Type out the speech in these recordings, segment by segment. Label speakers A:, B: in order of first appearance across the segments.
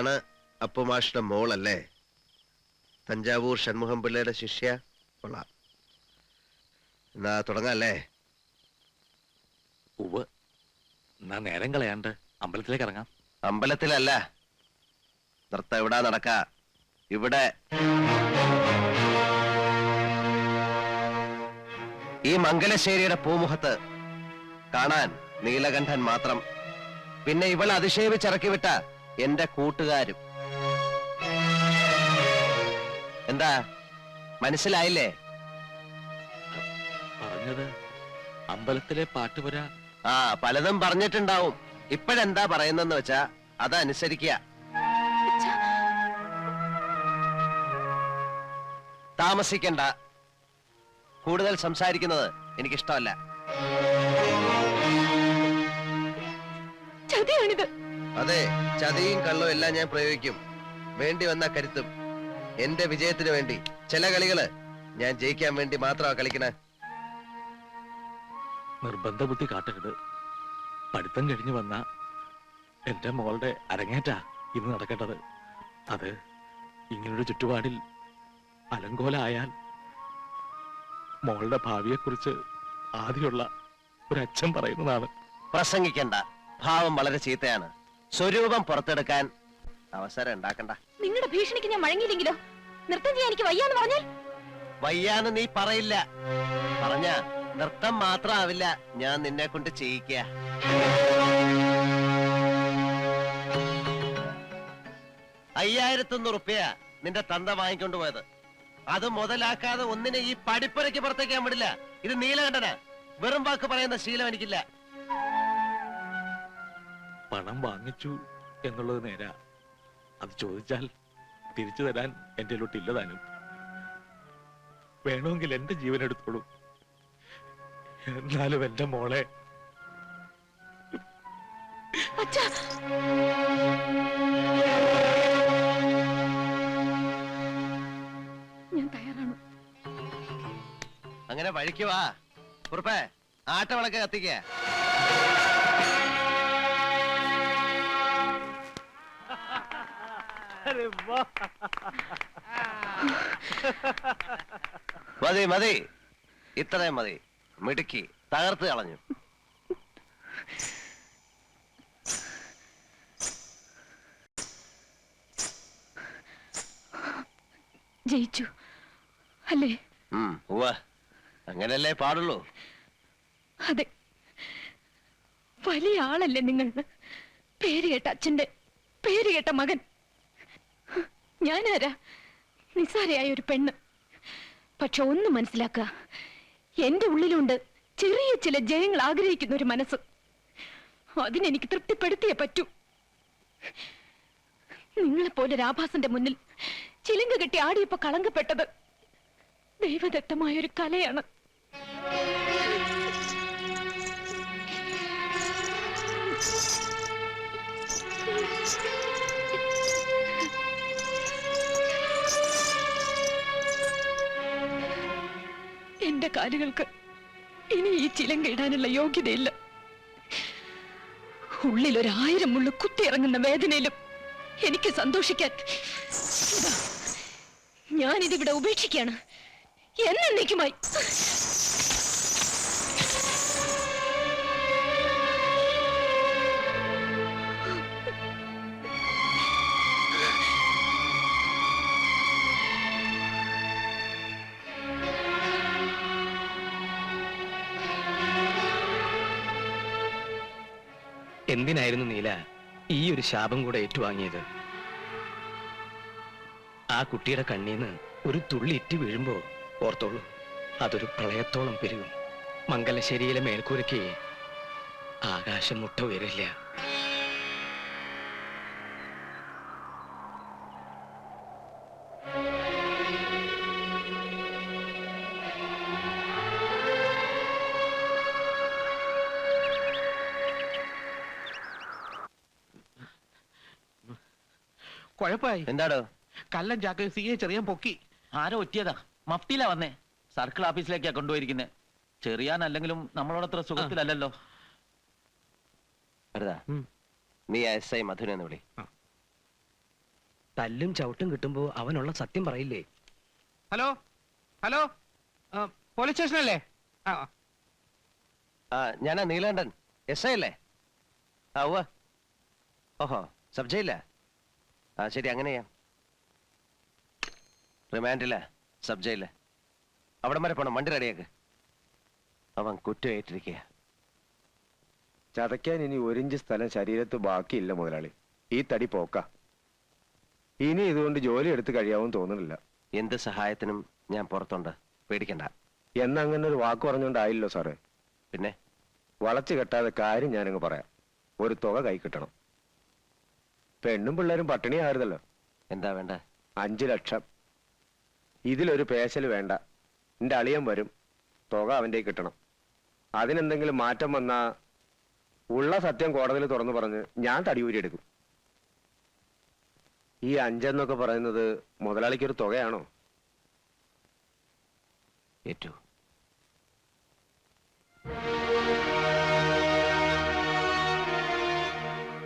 A: ഇതാണ് അപ്പുമാഷിന്റെ മോളല്ലേ? തഞ്ചാവൂർ ഷൺമുഖം പിള്ളയുടെ ശിഷ്യ. കൊള്ളാം. എന്നാ തുടങ്ങല്ലേ?
B: ഉവ്വ്. എന്നാ നേരം കളയാണ്ട് അമ്പലത്തിലേക്ക് ഇറങ്ങാം.
A: അമ്പലത്തിലല്ല, നൃത്തം എവിടാ നടക്ക? ഇവിടെ. ഈ മംഗലശ്ശേരിയുടെ പൂമുഖത്ത് കാണാൻ നീലകണ്ഠൻ മാത്രം. പിന്നെ ഇവളെ അതിശയിപ്പിച്ചിറക്കി വിട്ട എന്റെ കൂട്ടുകാരും. എന്താ മനസ്സിലായില്ലേ?
B: പറഞ്ഞത് അമ്പലത്തിലെ പാട്ടുപുര.
A: ആ, പലതും പറഞ്ഞിട്ടുണ്ടാവും. ഇപ്പോഴെന്താ പറയുന്നെന്ന് വെച്ചാ അതനുസരിക്കുക. താമസിക്കണ്ട. കൂടുതൽ സംസാരിക്കുന്നത് എനിക്കിഷ്ടമല്ല. അതെ, ചതിയും കള്ളവും എല്ലാം ഞാൻ പ്രയോഗിക്കും. വേണ്ടി വന്ന കരുത്തും. എന്റെ വിജയത്തിന് വേണ്ടി. ചില കളികള് ഞാൻ ജയിക്കാൻ വേണ്ടി മാത്രമാ കളിക്കണേ.
B: നിർബന്ധ ബുദ്ധി കാട്ടരുത്. പഠിത്തം കഴിഞ്ഞു വന്ന എന്റെ മോളുടെ അരങ്ങേറ്റാ ഇന്ന് നടക്കേണ്ടത്. അത് ഇങ്ങനൊരു ചുറ്റുപാടിൽ അലങ്കോലായാൽ മോളുടെ ഭാവിയെക്കുറിച്ച് ആദ്യമുള്ള ഒരു അച്ഛൻ പറയുന്നതാണ്.
A: പ്രസംഗിക്കണ്ട. ഭാവം വളരെ ചീത്തയാണ്. സ്വരൂപം പുറത്തെടുക്കാൻ അവസരം ഉണ്ടാക്കണ്ട.
C: നിങ്ങളുടെ ഭീഷണിക്ക് ഞാൻ വഴങ്ങിയില്ലെങ്കിലോ? നൃത്തം ചെയ്യാൻ എനിക്ക് വയ്യാന്ന് പറഞ്ഞാൽ?
A: വയ്യാന്ന് നീ പറയില്ല. പറഞ്ഞ നൃത്തം മാത്രമാവില്ല, ഞാൻ നിന്നെ കൊണ്ട് ചെയ്യിക്ക. 5100 റുപ്യ നിന്റെ തന്ത വാങ്ങിക്കൊണ്ട് പോയത്. അത് മുതലാക്കാതെ ഒന്നിനെ ഈ പടിപ്പുരയ്ക്ക് പുറത്തേക്ക് ഞാൻ വിടില്ല. ഇത് നീലകണ്ഠനാ. വെറും വാക്ക് പറയുന്ന ശീലം എനിക്കില്ല.
B: പണം വാങ്ങിച്ചു എന്നുള്ളത് നേരാ. അത് ചോദിച്ചാൽ തിരിച്ചു തരാൻ എന്റെ ലോട്ടില്ല താനും. വേണമെങ്കിൽ എന്റെ ജീവൻ എടുത്തോളൂ. എന്നാലും എന്റെ മോളെ
C: ഞാൻ തയ്യാറാണ്.
A: അങ്ങനെ വഴിക്കുവാ. കുറുപ്പേ, ആട്ടവിളക്ക് കത്തിക്ക. മതി മതി, ഇത്രയും മതി. മിടുക്കി, തകർത്ത് കളഞ്ഞു.
C: ജയിച്ചു അല്ലേ?
A: അങ്ങനല്ലേ പാടുള്ളൂ.
C: അതെ, വലിയ ആളല്ലേ നിങ്ങൾ. പേര് കേട്ട അച്ഛന്റെ പേര് കേട്ട മകൻ. ഞാനാരാ? നിസ്സാരയായ ഒരു പെണ്ണ്. പക്ഷെ ഒന്ന് മനസ്സിലാക്കുക, എന്റെ ഉള്ളിലുണ്ട് ചെറിയ ചില ജയങ്ങൾ ആഗ്രഹിക്കുന്ന ഒരു മനസ്സ്. അതിനെനിക്ക് തൃപ്തിപ്പെടുത്തിയേ പറ്റൂ. നിങ്ങളെപ്പോലെ രാഭാസന്റെ മുന്നിൽ ചിലങ്ക കെട്ടി ആടിയപ്പോ കളങ്കപ്പെട്ടത് ദൈവദത്തമായൊരു കലയാണ്. എന്റെ കാലുകൾക്ക് ഇനി ഈ ചിലങ്ക ഇടാനുള്ള യോഗ്യതയില്ല. ഉള്ളിൽ 1000 മുള്ളു കുത്തിയിറങ്ങുന്ന വേദനയിലും എനിക്ക് സന്തോഷിക്കാൻ ഞാനിതിവിടെ ഉപേക്ഷിക്കാണ് എന്നേക്കുമായി.
D: എന്തിനായിരുന്നു നീല ഈ ഒരു ശാപം കൂടെ ഏറ്റുവാങ്ങിയത്? ആ കുട്ടിയുടെ കണ്ണീന്ന് ഒരു തുള്ളി ഇറ്റി വീഴുമ്പോ ഓർത്തോളൂ, അതൊരു പ്രളയത്തോളം പെരുകും. മംഗലശ്ശേരിയിലെ മേൽക്കൂരയ്ക്ക് ആകാശം മുട്ട ഉയരില്ല.
E: കുഴപ്പമായി.
A: എന്താടോ?
E: കല്ലൻ ചാക്ക് സിയെ ചെറിയാൻ പൊക്കി.
F: ആരോ ഒറ്റിയതാ. മഫ്തിയിലാ വന്നേ. സർക്കിൾ ഓഫീസിലേക്കാ കൊണ്ടുപോയിരിക്കുന്നത്. ചെറിയാനല്ലെങ്കിലും നമ്മളോടത്ര സുഖത്തിലല്ലോ.
A: നീ SI മധുരന്ന് വിളി.
D: തല്ലും ചവിട്ടും കിട്ടുമ്പോ അവനുള്ള സത്യം പറയില്ലേ?
E: ഹലോ ഹലോ പോലീസ് സ്റ്റേഷനല്ലേ? ആ
A: ആ ഞാനാ നീലാണ്ടൻ, എസ് ഐ അല്ലേ? ആ ഉവ്വ. ഓഹോ, സബ് ജയില. ആ ശരി, അങ്ങനെയാ. റിമാൻഡില്ല, സബ് ജയില്. അവിടം വരെ പോണം, വണ്ടി റെഡിയാക്ക്. അവൻ കുറ്റമേറ്റിരിക്കുക.
G: ചതയ്ക്കാൻ ഇനി 1 ഇഞ്ച് സ്ഥലം ശരീരത്ത് ബാക്കിയില്ല മുതലാളി. ഈ തടി പോക്ക. ഇനി ഇതുകൊണ്ട് ജോലി എടുത്ത് കഴിയാവും തോന്നുന്നില്ല.
A: എന്ത് സഹായത്തിനും ഞാൻ പുറത്തുണ്ട്, പേടിക്കണ്ട.
G: എന്നങ്ങനെ ഒരു വാക്ക് പറഞ്ഞുകൊണ്ടായില്ലോ സാറേ.
A: പിന്നെ
G: വളച്ചു കെട്ടാതെ കാര്യം ഞാനങ്ങ് പറയാം. ഒരു തുക കൈ കിട്ടണം. പെണ്ണും പിള്ളേരും പട്ടിണിയായിരുന്നല്ലോ.
A: എന്താ വേണ്ട?
G: 5 ലക്ഷം. ഇതിലൊരു പേശൽ വേണ്ട. എന്റെ അളിയൻ വരും, തുക അവന്റെ കിട്ടണം. അതിനെന്തെങ്കിലും മാറ്റം വന്നാ ഉള്ള സത്യം കോടതിയിൽ തുറന്നു പറഞ്ഞ് ഞാൻ തടിയൂരി എടുക്കും. ഈ 5 എന്നൊക്കെ പറയുന്നത് മുതലാളിക്കൊരു തുകയാണോ?
A: ഏറ്റു.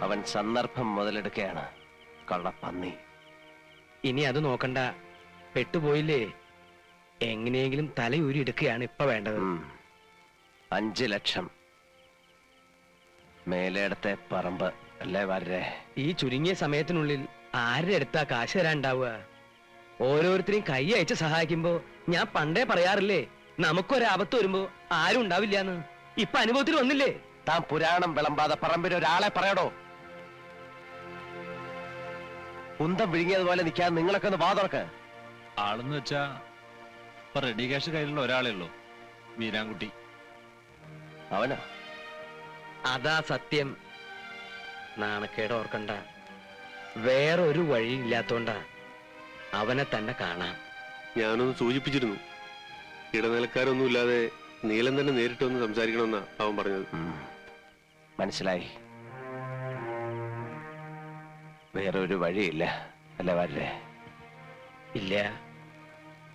A: അവൻ സന്ദർഭം മുതലെടുക്കുകയാണ്, കള്ളപ്പന്നി.
D: ഇനി അത് നോക്കണ്ട, പെട്ടുപോയില്ലേ? എങ്ങനെയെങ്കിലും തലയൂരി എടുക്കുകയാണ് ഇപ്പൊ വേണ്ടത്.
A: 5 ലക്ഷം. മേലേടത്തെ പറമ്പ് അല്ലേ വരേ?
D: ഈ ചുരുങ്ങിയ സമയത്തിനുള്ളിൽ ആരുടെ അടുത്താ കാശ് തരാണ്ടാവുക? ഓരോരുത്തരെയും കൈ അയച്ച് സഹായിക്കുമ്പോ ഞാൻ പണ്ടേ പറയാറില്ലേ, നമുക്കൊരാപത്ത് വരുമ്പോ ആരും ഉണ്ടാവില്ലാന്ന്. ഇപ്പൊ അനുഭവത്തിൽ വന്നില്ലേ?
A: താൻ പുരാണം വിളമ്പാതെ പറമ്പിന് ഒരാളെ പറയടോ. കുന്തം വിഴുങ്ങിയതുപോലെ നിൽക്കാൻ നിങ്ങളൊക്കെ ഒന്ന് വാതുറക്ക്.
H: ആളെന്ന് വെച്ചാ ഇപ്പൊ റെഡി ക്യാഷ് കയ്യിലുള്ള ഒരാളേ ഉള്ളൂ, വീരാൻകുട്ടി.
A: അവനാ?
D: അതാ സത്യം. നാണക്കേട് ഓർക്കണ്ട. വേറൊരു വഴി ഇല്ലാത്തോണ്ടാ അവനെ തന്നെ കാണാം.
I: ഞാനൊന്ന് സൂചിപ്പിച്ചിരുന്നു. ഇടനിലക്കാരൊന്നും ഇല്ലാതെ നീലൻ തന്നെ നേരിട്ട് വന്ന് സംസാരിക്കണമെന്നാ അവൻ പറഞ്ഞത്.
A: മനസ്സിലായി. വേറെ ഒരു വഴിയില്ല അല്ലേ വരേ?
D: ഇല്ല,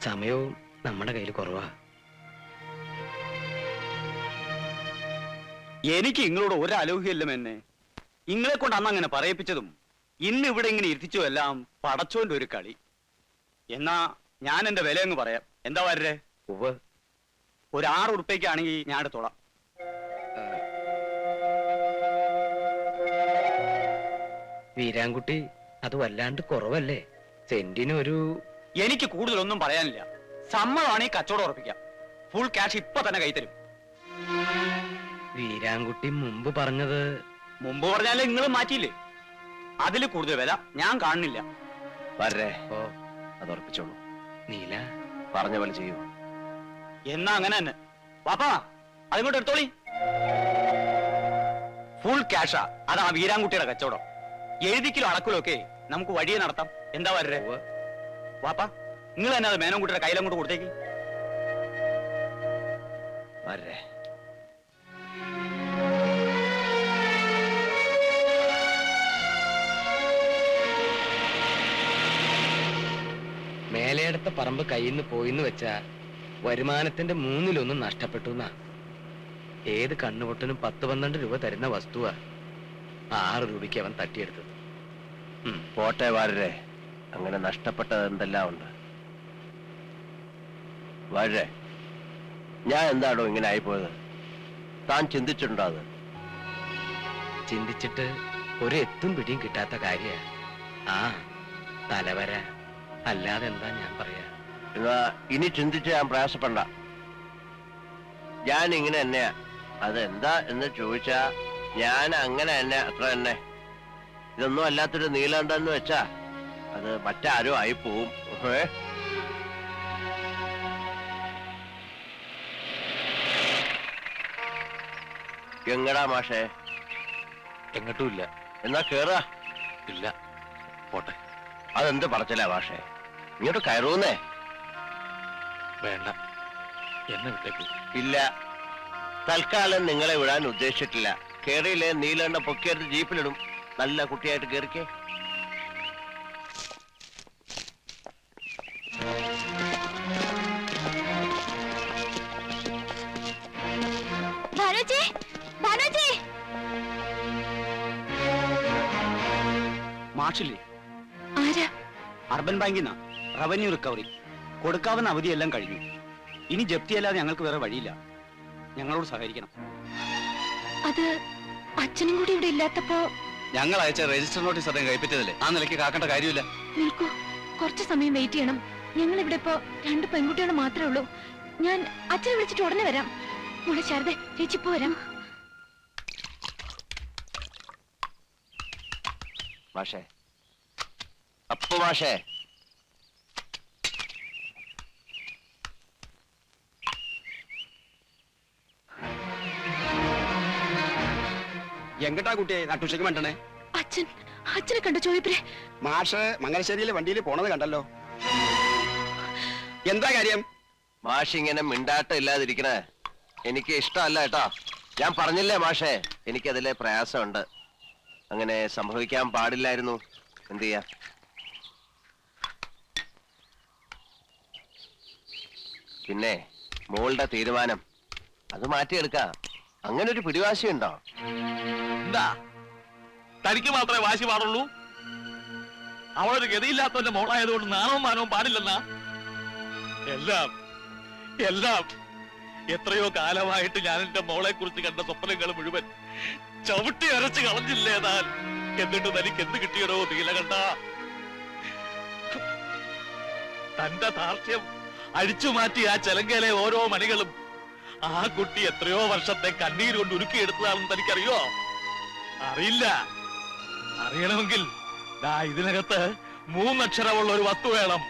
D: സമയവും നമ്മുടെ കയ്യിൽ കുറവാ.
J: എനിക്ക് നിങ്ങളോട് ഒരാലോഹ്യല്ല എന്നെ. ഇങ്ങളെ കൊണ്ട് അന്ന് അങ്ങനെ പറയിപ്പിച്ചതും ഇന്ന് ഇവിടെ ഇങ്ങനെ ഇരുത്തിച്ചു എല്ലാം പടച്ചോന്റെ ഒരു കളി. എന്നാ ഞാൻ എന്റെ വില അങ്ങ് പറയാം. എന്താ വരേ?
D: ഉവ്വ്.
J: ഒരു 6 ഉറുപ്പ്യക്കാണെങ്കിൽ ഞാൻ എടുത്തോളാം.
D: വീരാൻകുട്ടി, അത് വല്ലാണ്ട് കുറവല്ലേ? സെന്റിനൊരു...
J: എനിക്ക് കൂടുതലൊന്നും പറയാനില്ല. സമ്മതമാണെങ്കിൽ കച്ചവടം ഉറപ്പിക്കാം. ഫുൾ ക്യാഷ് ഇപ്പൊ തന്നെ കൈത്തരും.
D: വീരാൻകുട്ടി മുമ്പ് പറഞ്ഞത്...
J: മുമ്പ് പറഞ്ഞാലേ നിങ്ങൾ മാറ്റിയില്ലേ? അതിൽ കൂടുതൽ വില ഞാൻ കാണുന്നില്ല.
A: വരേ?
D: ഓ,
A: അത് ഉറപ്പിച്ചോളൂ.
D: നീല
A: പറഞ്ഞ പോലെ ചെയ്യൂ.
J: എന്നാ അങ്ങനെ തന്നെ. വാപ്പാ, അതിങ്ങോട്ട് എടുത്തോളി. ഫുൾ ക്യാഷാ. അതാ വീരാൻകുട്ടിയുടെ കച്ചവടം. എഴുതിക്കിലോ അടക്കിലോ ഒക്കെ നമുക്ക് വഴിയെ നടത്താം. എന്താ വരേ? വാപ്പാ, നിങ്ങൾ തന്നെ അത് മേനോൻകുട്ടിയുടെ കയ്യിലങ്ങോട്ട് കൊടുത്തേക്ക്.
A: വരേ?
D: മേലേടത്തെ പറമ്പ് കയ്യിൽ നിന്ന് പോയിന്ന് വെച്ചാ വരുമാനത്തിന്റെ 1/3 നഷ്ടപ്പെട്ടു എന്നാ. ഏത് കണ്ണുപൊട്ടനും 10-12 രൂപ തരുന്ന വസ്തുവാ 6 രൂപയ്ക്ക് അവൻ തട്ടിയെടുത്തത്.
A: പോട്ടെ വരേ, അങ്ങനെ നഷ്ടപ്പെട്ടത് എന്തെല്ലാം ഉണ്ട്. വരേ, ഞാൻ എന്താണോ ഇങ്ങനെ ആയിപ്പോയത്? താൻ ചിന്തിച്ചിട്ടുണ്ടോ അത്?
D: ചിന്തിച്ചിട്ട് ഒരു എത്തും പിടിയും കിട്ടാത്ത കാര്യ. ആ തലവര, അല്ലാതെ എന്താ ഞാൻ പറയാ?
A: എന്നാ ഇനി ചിന്തിച്ച് ഞാൻ പ്രയാസപ്പെടണ്ട. ഞാൻ ഇങ്ങനെ തന്നെയാ. അതെന്താ എന്ന് ചോദിച്ചാ ഞാൻ അങ്ങനെ തന്നെ, അത്ര തന്നെ. ഇതൊന്നും അല്ലാത്തൊരു നീലണ്ടെന്ന് വെച്ചാ അത് മറ്റാരും ആയി പോവും. എങ്ങടാ മാഷേ?
B: എങ്ങോട്ടും ഇല്ല.
A: എന്നാ കേറാ.
B: ഇല്ല, പോട്ടെ.
A: അതെന്ത് പറച്ചില്ല മാഷേ? ഇങ്ങോട്ട് കയറൂന്നേ.
B: വേണ്ട, എന്നെ വിട്ടേക്കൂ.
A: ഇല്ല, തൽക്കാലം നിങ്ങളെ വിടാൻ ഉദ്ദേശിച്ചിട്ടില്ല. കേറിയില്ലേ നീലണ്ട പൊക്കിയെടുത്ത് ജീപ്പിലിടും. നല്ല കുട്ടിയായിട്ട് കേറിക്കേ.
J: മാഷില്ലേ?
C: ആരാ?
J: അർബൻ ബാങ്കിൽ നിന്നാ റവന്യൂ റിക്കവറി. കൊടുക്കാവുന്ന അവധിയെല്ലാം കഴിഞ്ഞു. ഇനി ജപ്തിയല്ലാതെ ഞങ്ങൾക്ക് വേറെ വഴിയില്ല. ഞങ്ങളോട് സഹകരിക്കണം.
C: അത് അച്ഛനും കൂടി ഇവിടെ ഇല്ലാത്തപ്പോ.
J: ഞങ്ങൾ അയച്ച രജിസ്റ്റർ നോട്ടീസ് അദ്ദേഹം കൈപ്പറ്റിയതല്ലേ, ആ നിലയ്ക്ക് കാക്കേണ്ട കാര്യമില്ല.
C: നിൽക്കൂ, കുറച്ച് സമയം വെയിറ്റ് ചെയ്യണം. ഞങ്ങൾ ഇവിടെ ഇപ്പോ 2 പെൺകുട്ടികൾ മാത്രമേ ഉള്ളൂ. ഞാൻ അച്ഛനെ വിളിച്ചിട്ട് ഉടനെ വരാം. മോളെ ശാരദ, ചേച്ചി ഇപ്പോ വരാം.
A: മാഷേ, അപ്പു മാഷേ,
J: എങ്ങട്ടാ കുട്ടിയെ നട്ടുച്ചയ്ക്ക് വേണ്ടണേ?
C: അച്ഛനെ കണ്ടോ ചോദിപ്പേ?
J: മാഷ് മംഗലശ്ശേരിയിലെ വണ്ടിയിൽ പോണത് കണ്ടല്ലോ. എന്താ കാര്യം?
A: മാഷ് ഇങ്ങനെ മിണ്ടാട്ടം ഇല്ലാതിരിക്കണേ എനിക്ക് ഇഷ്ടമല്ല കേട്ടോ. ഞാൻ പറഞ്ഞില്ലേ മാഷേ, എനിക്കതിലെ പ്രയാസമുണ്ട്. അങ്ങനെ സംഭവിക്കാൻ പാടില്ലായിരുന്നു. എന്ത് ചെയ്യാ? പിന്നെ മോളുടെ തീരുമാനം അത് മാറ്റിയെടുക്കാം. അങ്ങനെ ഒരു പിടിവാശിയുണ്ടോ?
B: എന്താ തനിക്ക് മാത്രമേ വാശി പാടുള്ളൂ? അവളൊരു ഗതിയില്ലാത്തവന്റെ മോളായതുകൊണ്ട് നാണവും മാനവും പാടില്ലെന്നാ? എല്ലാം എല്ലാം എത്രയോ കാലമായിട്ട് ഞാൻ എന്റെ മോളെ കുറിച്ച് കണ്ട സ്വപ്നങ്ങൾ മുഴുവൻ ചവിട്ടി അരച്ച് കളഞ്ഞില്ലേ താൻ? എന്നിട്ട് തനിക്ക് എന്ത് കിട്ടിയടോ നീലകണ്ഠ? തന്റെ ധാർഷ്ട്യം അഴിച്ചു മാറ്റി ആ ചെലങ്കയിലെ ഓരോ മണികളും ആ കുട്ടി എത്രയോ വർഷത്തെ കണ്ണീര് കൊണ്ട് ഉരുക്കിയെടുത്തതാണെന്ന് തനിക്കറിയോ? അറിയില്ല. അറിയണമെങ്കിൽ ദാ ഇതിനകത്ത് 3 അക്ഷരമുള്ള ഒരു വസ്തു വേണം.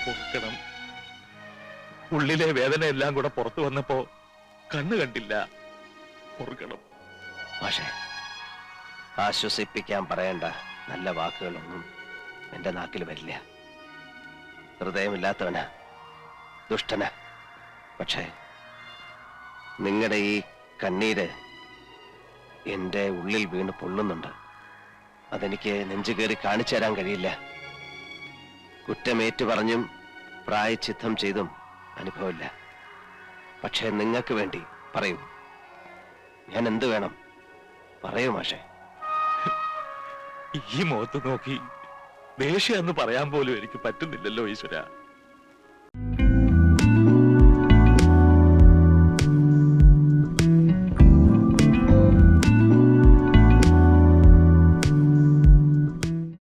B: പൊറുക്കണം. ഉള്ളിലെ വേദന എല്ലാം കൂടെ പുറത്തു വന്നപ്പോ കണ്ണു കണ്ടില്ല. പൊറുക്കണം.
A: പക്ഷേ ആശ്വസിപ്പിക്കാൻ പറയേണ്ട നല്ല വാക്കുകളൊന്നും എന്റെ നാക്കിൽ വരില്ല. ഹൃദയമില്ലാത്തവനാ, ദുഷ്ടനാ. പക്ഷേ നിങ്ങളുടെ ഈ കണ്ണീര് എന്റെ ഉള്ളിൽ വീണ് പൊള്ളുന്നുണ്ട്. അതെനിക്ക് നെഞ്ചു കയറി കാണിച്ചു തരാൻ കഴിയില്ല. കുറ്റമേറ്റു പറഞ്ഞും പ്രായച്ചിത്തം ചെയ്തും അനുഭവമില്ല. പക്ഷേ നിങ്ങൾക്ക് വേണ്ടി പറയൂ, ഞാൻ എന്ത് വേണം പറയൂ മാഷേ.
B: ഈ മുഖത്ത് നോക്കി ദേഷ്യം എന്ന് പറയാൻ പോലും എനിക്ക് പറ്റുന്നില്ലല്ലോ ഈശ്വര.